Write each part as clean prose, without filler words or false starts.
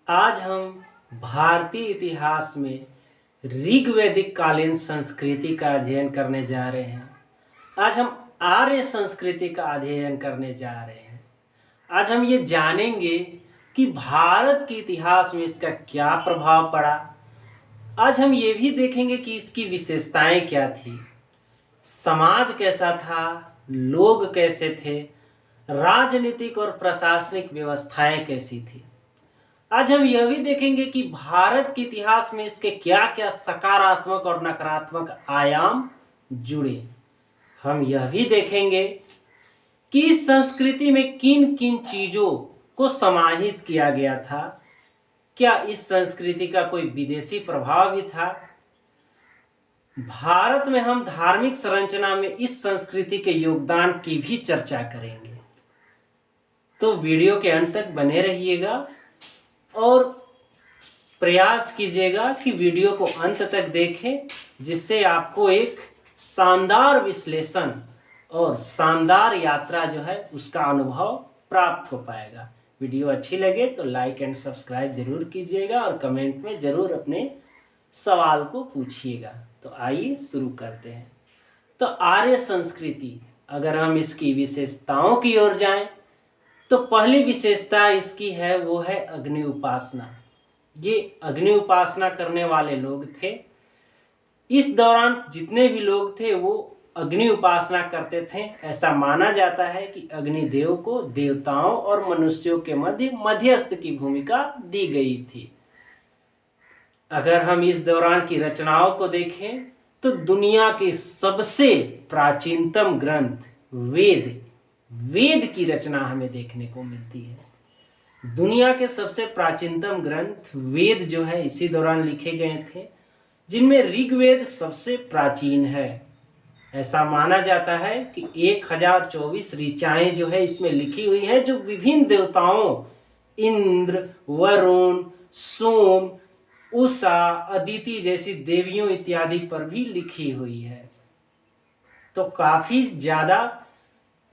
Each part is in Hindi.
आज हम भारतीय इतिहास में ऋग्वैदिक कालीन संस्कृति का अध्ययन करने जा रहे हैं। आज हम आर्य संस्कृति का अध्ययन करने जा रहे हैं। आज हम ये जानेंगे कि भारत के इतिहास में इसका क्या प्रभाव पड़ा। आज हम ये भी देखेंगे कि इसकी विशेषताएं क्या थी, समाज कैसा था, लोग कैसे थे, राजनीतिक और प्रशासनिक व्यवस्थाएं कैसी थी। आज हम यह भी देखेंगे कि भारत के इतिहास में इसके क्या क्या सकारात्मक और नकारात्मक आयाम जुड़े। हम यह भी देखेंगे कि इस संस्कृति में किन किन चीजों को समाहित किया गया था। क्या इस संस्कृति का कोई विदेशी प्रभाव भी था। भारत में हम धार्मिक संरचना में इस संस्कृति के योगदान की भी चर्चा करेंगे। तो वीडियो के अंत तक बने रहिएगा और प्रयास कीजिएगा कि वीडियो को अंत तक देखें, जिससे आपको एक शानदार विश्लेषण और शानदार यात्रा जो है उसका अनुभव प्राप्त हो पाएगा। वीडियो अच्छी लगे तो लाइक एंड सब्सक्राइब जरूर कीजिएगा और कमेंट में जरूर अपने सवाल को पूछिएगा। तो आइए शुरू करते हैं। तो आर्य संस्कृति, अगर हम इसकी विशेषताओं की ओर जाएं तो पहली विशेषता इसकी है वो है अग्नि उपासना। ये अग्नि उपासना करने वाले लोग थे। इस दौरान जितने भी लोग थे वो अग्नि उपासना करते थे। ऐसा माना जाता है कि अग्निदेव को देवताओं और मनुष्यों के मध्य मध्यस्थ की भूमिका दी गई थी। अगर हम इस दौरान की रचनाओं को देखें तो दुनिया के सबसे प्राचीनतम ग्रंथ वेद की रचना हमें देखने को मिलती है। दुनिया के सबसे प्राचीनतम ग्रंथ वेद जो है इसी दौरान लिखे गए थे, जिनमें ऋग्वेद सबसे प्राचीन है। ऐसा माना जाता है कि 1024 ऋचाएं जो है इसमें लिखी हुई है, जो विभिन्न देवताओं इंद्र, वरुण, सोम, उषा, अदिति जैसी देवियों इत्यादि पर भी लिखी हुई है। तो काफी ज्यादा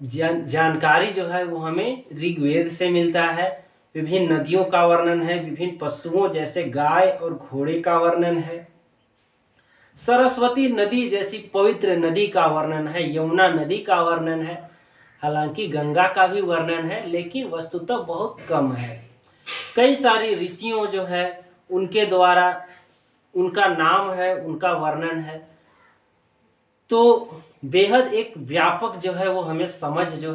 जानकारी जो है वो हमें ऋग्वेद से मिलता है। विभिन्न नदियों का वर्णन है, विभिन्न पशुओं जैसे गाय और घोड़े का वर्णन है, सरस्वती नदी जैसी पवित्र नदी का वर्णन है, यमुना नदी का वर्णन है, हालांकि गंगा का भी वर्णन है लेकिन वस्तुतः बहुत कम है। कई सारी ऋषियों जो है उनके द्वारा उनका नाम है, उनका वर्णन है। तो बेहद एक व्यापक जो है वो हमें समझ जो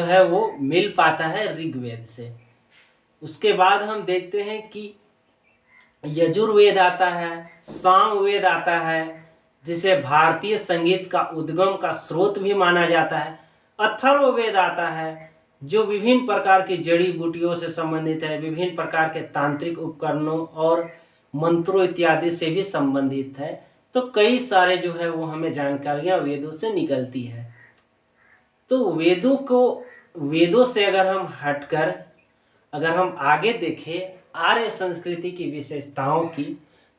है वो मिल पाता है ऋग्वेद से। उसके बाद हम देखते हैं कि यजुर्वेद आता है, सामवेद आता है, जिसे भारतीय संगीत का उद्गम का स्रोत भी माना जाता है। अथर्ववेद आता है, जो विभिन्न प्रकार की जड़ी बूटियों से संबंधित है, विभिन्न प्रकार के तांत्रिक उपकरणों और मंत्रों इत्यादि से भी संबंधित है। तो कई सारे जो है वो हमें जानकारियां वेदों से निकलती है। तो वेदों से अगर हम हटकर अगर हम आगे देखें आर्य संस्कृति की विशेषताओं की,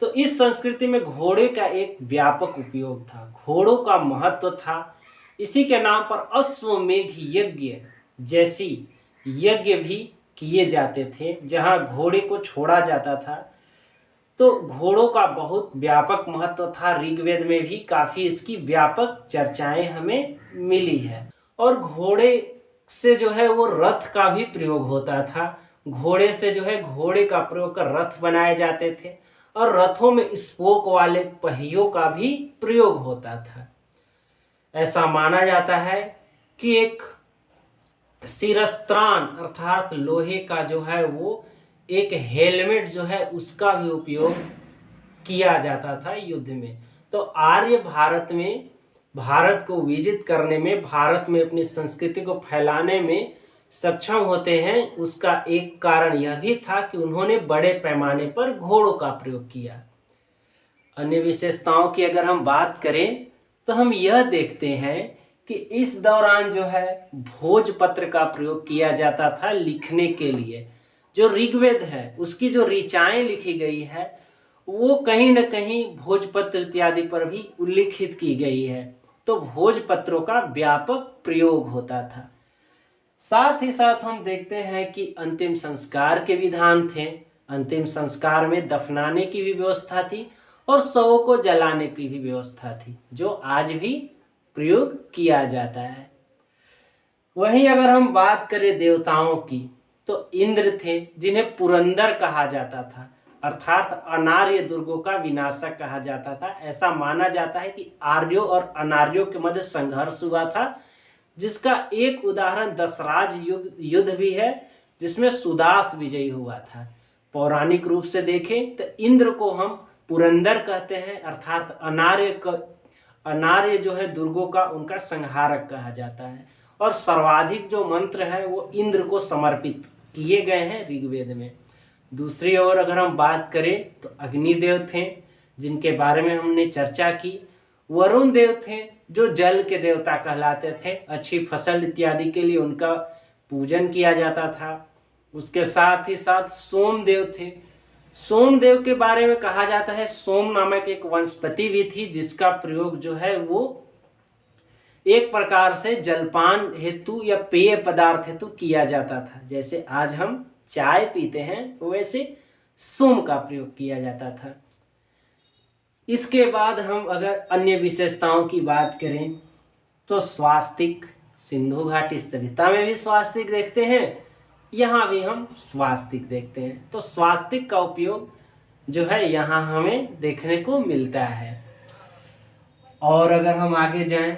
तो इस संस्कृति में घोड़े का एक व्यापक उपयोग था, घोड़ों का महत्व था। इसी के नाम पर अश्वमेध यज्ञ जैसी यज्ञ भी किए जाते थे, जहां घोड़े को छोड़ा जाता था। तो घोड़ों का बहुत व्यापक महत्व था। ऋग्वेद में भी काफी इसकी व्यापक चर्चाएं हमें मिली है। और घोड़े से जो है वो रथ का भी प्रयोग होता था। घोड़े से जो है घोड़े का प्रयोग कर रथ बनाए जाते थे और रथों में स्पोक वाले पहियों का भी प्रयोग होता था। ऐसा माना जाता है कि एक शिरस्त्राण अर्थात लोहे का जो है वो एक हेलमेट जो है उसका भी उपयोग किया जाता था युद्ध में। तो आर्य भारत को विजित करने में, भारत में अपनी संस्कृति को फैलाने में सक्षम होते हैं। उसका एक कारण यह भी था कि उन्होंने बड़े पैमाने पर घोड़ों का प्रयोग किया। अन्य विशेषताओं की अगर हम बात करें तो हम यह देखते हैं कि इस दौरान जो है भोजपत्र का प्रयोग किया जाता था लिखने के लिए। जो ऋग्वेद है उसकी जो ऋचाएं लिखी गई है वो कहीं न कहीं भोजपत्र इत्यादि पर भी उल्लिखित की गई है। तो भोजपत्रों का व्यापक प्रयोग होता था। साथ ही साथ हम देखते हैं कि अंतिम संस्कार के विधान थे। अंतिम संस्कार में दफनाने की भी व्यवस्था थी और शवों को जलाने की भी व्यवस्था थी, जो आज भी प्रयोग किया जाता है। वहीं अगर हम बात करें देवताओं की, तो इंद्र थे, जिन्हें पुरंदर कहा जाता था, अर्थात अनार्य दुर्गों का विनाशक कहा जाता था। ऐसा माना जाता है कि आर्यों और अनार्यों के मध्य संघर्ष हुआ था, जिसका एक उदाहरण दशराज युद्ध भी है, जिसमें सुदास विजयी हुआ था। पौराणिक रूप से देखें तो इंद्र को हम पुरंदर कहते हैं, अर्थात अनार्य जो है दुर्गों का उनका संहारक कहा जाता है। और सर्वाधिक जो मंत्र है वो इंद्र को समर्पित किए गए हैं ऋग्वेद में। दूसरी ओर अगर हम बात करें तो अग्निदेव थे, जिनके बारे में हमने चर्चा की। वरुण देव थे, जो जल के देवता कहलाते थे। अच्छी फसल इत्यादि के लिए उनका पूजन किया जाता था। उसके साथ ही साथ सोमदेव थे। सोमदेव के बारे में कहा जाता है सोम नामक एक वनस्पति भी थी, जिसका प्रयोग जो है वो एक प्रकार से जलपान हेतु या पेय पदार्थ हेतु किया जाता था। जैसे आज हम चाय पीते हैं वैसे सोम का प्रयोग किया जाता था। इसके बाद हम अगर अन्य विशेषताओं की बात करें तो स्वास्तिक, सिंधु घाटी सभ्यता में भी स्वास्तिक देखते हैं, यहाँ भी हम स्वास्तिक देखते हैं। तो स्वास्तिक का उपयोग जो है यहाँ हमें देखने को मिलता है। और अगर हम आगे जाएं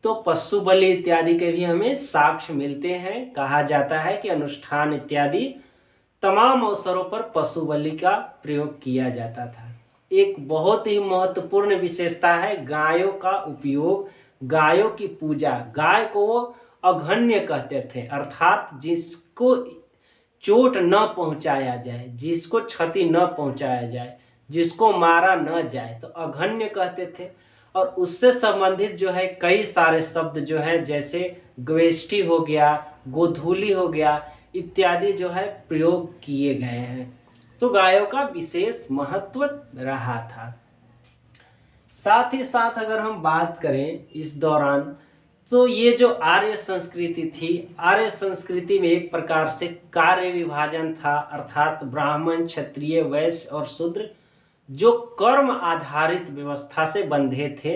तो पशु बलि इत्यादि के भी हमें साक्ष्य मिलते हैं। कहा जाता है कि अनुष्ठान इत्यादि तमाम अवसरों पर पशु बलि का प्रयोग किया जाता था। एक बहुत ही महत्वपूर्ण विशेषता है गायों का उपयोग, गायों की पूजा। गाय को वो अघन्य कहते थे, अर्थात जिसको चोट न पहुंचाया जाए, जिसको क्षति न पहुंचाया जाए, जिसको मारा न जाए, तो अघन्य कहते थे। और उससे संबंधित जो है कई सारे शब्द जो है, जैसे ग्वेष्ठी हो गया, गोधूली हो गया इत्यादि जो है प्रयोग किए गए हैं। तो गायों का विशेष महत्व रहा था। साथ ही साथ अगर हम बात करें इस दौरान, तो ये जो आर्य संस्कृति थी, आर्य संस्कृति में एक प्रकार से कार्य विभाजन था, अर्थात ब्राह्मण, क्षत्रिय, वैश्य और शूद्र जो कर्म आधारित व्यवस्था से बंधे थे।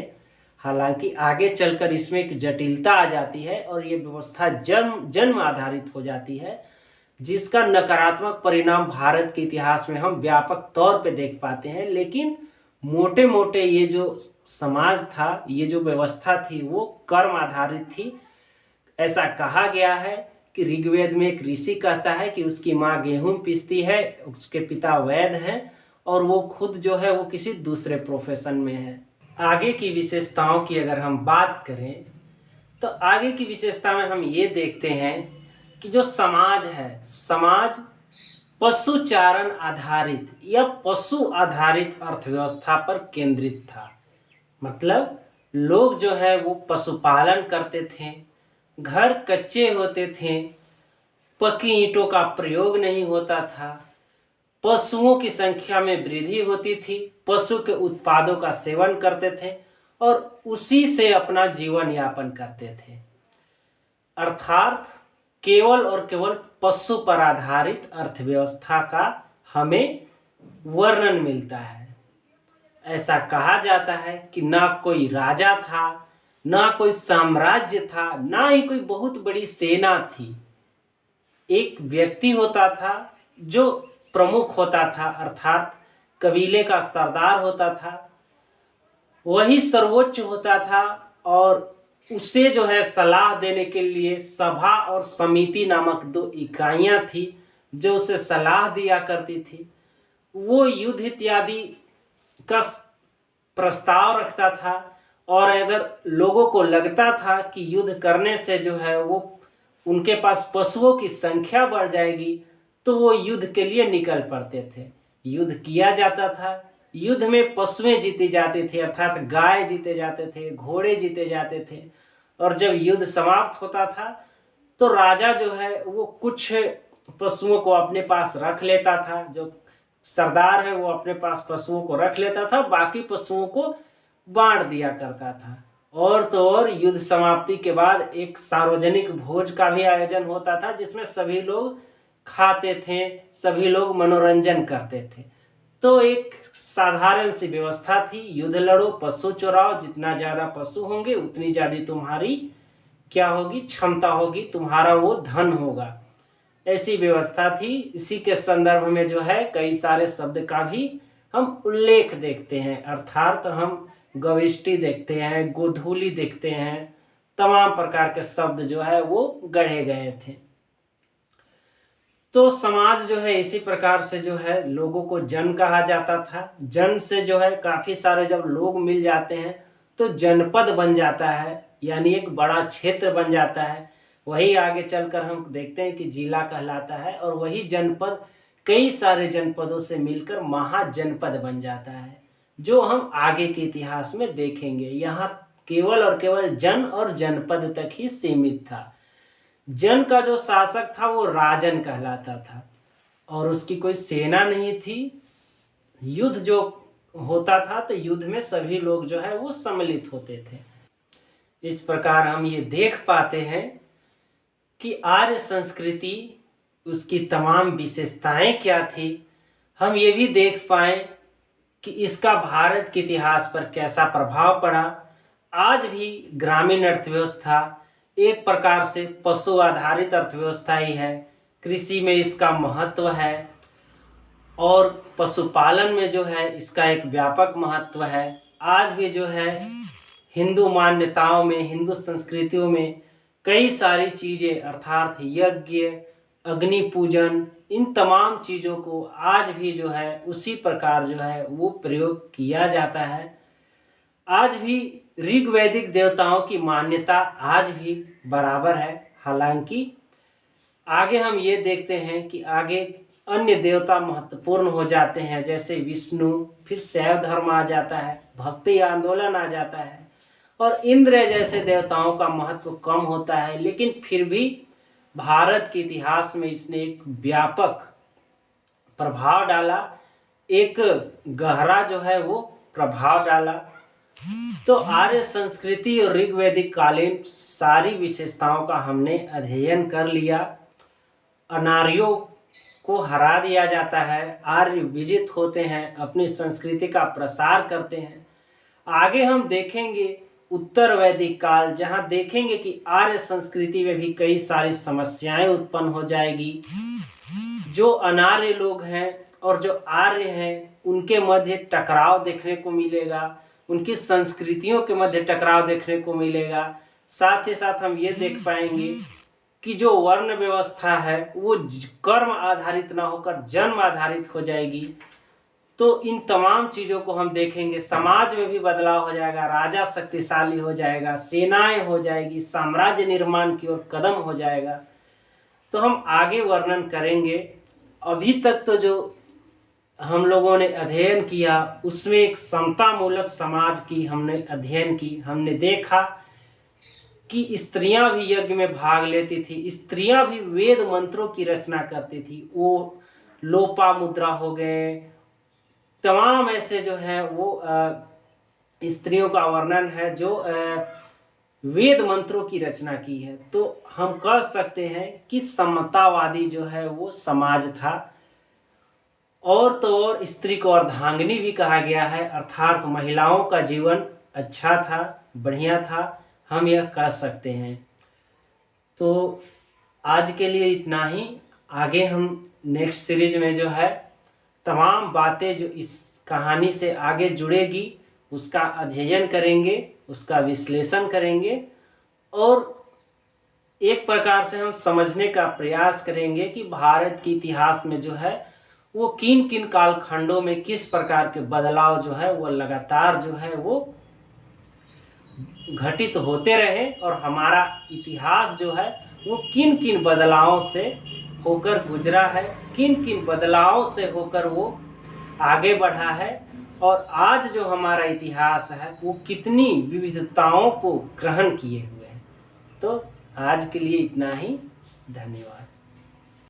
हालांकि आगे चलकर इसमें एक जटिलता आ जाती है और ये व्यवस्था जन्म आधारित हो जाती है, जिसका नकारात्मक परिणाम भारत के इतिहास में हम व्यापक तौर पे देख पाते हैं। लेकिन मोटे मोटे ये जो समाज था, ये जो व्यवस्था थी, वो कर्म आधारित थी। ऐसा कहा गया है कि ऋग्वेद में एक ऋषि कहता है कि उसकी माँ गेहूं पीसती है, उसके पिता वैद्य हैं और वो खुद जो है वो किसी दूसरे प्रोफेशन में है। आगे की विशेषताओं की अगर हम बात करें तो आगे की विशेषता में हम ये देखते हैं कि जो समाज है, समाज पशुचारण आधारित या पशु आधारित अर्थव्यवस्था पर केंद्रित था। मतलब लोग जो है वो पशुपालन करते थे, घर कच्चे होते थे, पक्की ईंटों का प्रयोग नहीं होता था, पशुओं की संख्या में वृद्धि होती थी, पशु के उत्पादों का सेवन करते थे और उसी से अपना जीवन यापन करते थे। अर्थात केवल और केवल पशु पर आधारित अर्थव्यवस्था का हमें वर्णन मिलता है। ऐसा कहा जाता है कि ना कोई राजा था, ना कोई साम्राज्य था, ना ही कोई बहुत बड़ी सेना थी। एक व्यक्ति होता था जो प्रमुख होता था, अर्थात कबीले का सरदार होता था, वही सर्वोच्च होता था और उसे जो है सलाह देने के लिए सभा और समिति नामक दो इकाइयां थी जो उसे सलाह दिया करती थी। वो युद्ध इत्यादि का प्रस्ताव रखता था और अगर लोगों को लगता था कि युद्ध करने से जो है वो उनके पास पशुओं की संख्या बढ़ जाएगी, तो वो युद्ध के लिए निकल पड़ते थे। युद्ध किया जाता था, युद्ध में पशुएं जीती जाती थी, अर्थात गाय जीते जाते थे, घोड़े जीते जाते थे। और जब युद्ध समाप्त होता था तो राजा जो है वो कुछ पशुओं को अपने पास रख लेता था, जो सरदार है वो अपने पास पशुओं को रख लेता था, बाकी पशुओं को बांट दिया करता था। और तो और युद्ध समाप्ति के बाद एक सार्वजनिक भोज का भी आयोजन होता था, जिसमें सभी लोग खाते थे, सभी लोग मनोरंजन करते थे। तो एक साधारण सी व्यवस्था थी, युद्ध लड़ो, पशु चुराओ, जितना ज़्यादा पशु होंगे उतनी ज़्यादा तुम्हारी क्या होगी, क्षमता होगी, तुम्हारा वो धन होगा। ऐसी व्यवस्था थी। इसी के संदर्भ में जो है कई सारे शब्द का भी हम उल्लेख देखते हैं, अर्थात हम गविष्टि देखते हैं, गोधूली देखते हैं, तमाम प्रकार के शब्द जो है वो गढ़े गए थे। तो समाज जो है इसी प्रकार से जो है लोगों को जन कहा जाता था। जन से जो है काफ़ी सारे जब लोग मिल जाते हैं तो जनपद बन जाता है, यानी एक बड़ा क्षेत्र बन जाता है। वही आगे चलकर हम देखते हैं कि जिला कहलाता है, और वही जनपद कई सारे जनपदों से मिलकर महाजनपद बन जाता है, जो हम आगे के इतिहास में देखेंगे। यहाँ केवल और केवल जन और जनपद तक ही सीमित था। जन का जो शासक था वो राजन कहलाता था, और उसकी कोई सेना नहीं थी। युद्ध जो होता था तो युद्ध में सभी लोग जो है वो सम्मिलित होते थे। इस प्रकार हम ये देख पाते हैं कि आर्य संस्कृति, उसकी तमाम विशेषताएं क्या थी। हम ये भी देख पाए कि इसका भारत के इतिहास पर कैसा प्रभाव पड़ा। आज भी ग्रामीण अर्थव्यवस्था एक प्रकार से पशु आधारित अर्थव्यवस्था ही है। कृषि में इसका महत्व है, और पशुपालन में जो है इसका एक व्यापक महत्व है। आज भी जो है हिंदू मान्यताओं में, हिंदू संस्कृतियों में कई सारी चीज़ें, अर्थात यज्ञ, अग्नि पूजन, इन तमाम चीज़ों को आज भी जो है उसी प्रकार जो है वो प्रयोग किया जाता है। आज भी ऋग्वैदिक देवताओं की मान्यता आज भी बराबर है। हालांकि आगे हम ये देखते हैं कि आगे अन्य देवता महत्वपूर्ण हो जाते हैं, जैसे विष्णु, फिर शैव धर्म आ जाता है, भक्ति आंदोलन आ जाता है, और इंद्र जैसे देवताओं का महत्व कम होता है। लेकिन फिर भी भारत के इतिहास में इसने एक व्यापक प्रभाव डाला, एक गहरा जो है वो प्रभाव डाला। तो आर्य संस्कृति और ऋग्वैदिक कालीन सारी विशेषताओं का हमने अध्ययन कर लिया। अनार्यों को हरा दिया जाता है, आर्य विजित होते हैं, अपनी संस्कृति का प्रसार करते हैं। आगे हम देखेंगे उत्तर वैदिक काल, जहाँ देखेंगे कि आर्य संस्कृति में भी कई सारी समस्याएं उत्पन्न हो जाएगी। जो अनार्य लोग हैं और जो आर्य हैं उनके मध्य टकराव देखने को मिलेगा, उनकी संस्कृतियों के मध्य टकराव देखने को मिलेगा। साथ ही साथ हम ये देख पाएंगे कि जो वर्ण व्यवस्था है वो कर्म आधारित ना होकर जन्म आधारित हो जाएगी। तो इन तमाम चीज़ों को हम देखेंगे। समाज में भी बदलाव हो जाएगा, राजा शक्तिशाली हो जाएगा, सेनाएं हो जाएगी, साम्राज्य निर्माण की ओर कदम हो जाएगा। तो हम आगे वर्णन करेंगे। अभी तक तो जो हम लोगों ने अध्ययन किया उसमें एक समतामूलक समाज की हमने अध्ययन की। हमने देखा कि स्त्रियां भी यज्ञ में भाग लेती थी, स्त्रियां भी वेद मंत्रों की रचना करती थी। वो लोपामुद्रा हो गए, तमाम ऐसे जो है वो स्त्रियों का वर्णन है जो वेद मंत्रों की रचना की है। तो हम कह सकते हैं कि समतावादी जो है वो समाज था। और तो और स्त्री को अर्धांगिनी भी कहा गया है, अर्थात महिलाओं का जीवन अच्छा था, बढ़िया था, हम यह कह सकते हैं। तो आज के लिए इतना ही। आगे हम नेक्स्ट सीरीज में जो है तमाम बातें जो इस कहानी से आगे जुड़ेगी उसका अध्ययन करेंगे, उसका विश्लेषण करेंगे, और एक प्रकार से हम समझने का प्रयास करेंगे कि भारत के इतिहास में जो है वो किन किन कालखंडों में किस प्रकार के बदलाव जो है वो लगातार जो है वो घटित होते रहे, और हमारा इतिहास जो है वो किन किन बदलावों से होकर गुजरा है, किन किन बदलावों से होकर वो आगे बढ़ा है, और आज जो हमारा इतिहास है वो कितनी विविधताओं को ग्रहण किए हुए हैं। तो आज के लिए इतना ही। धन्यवाद।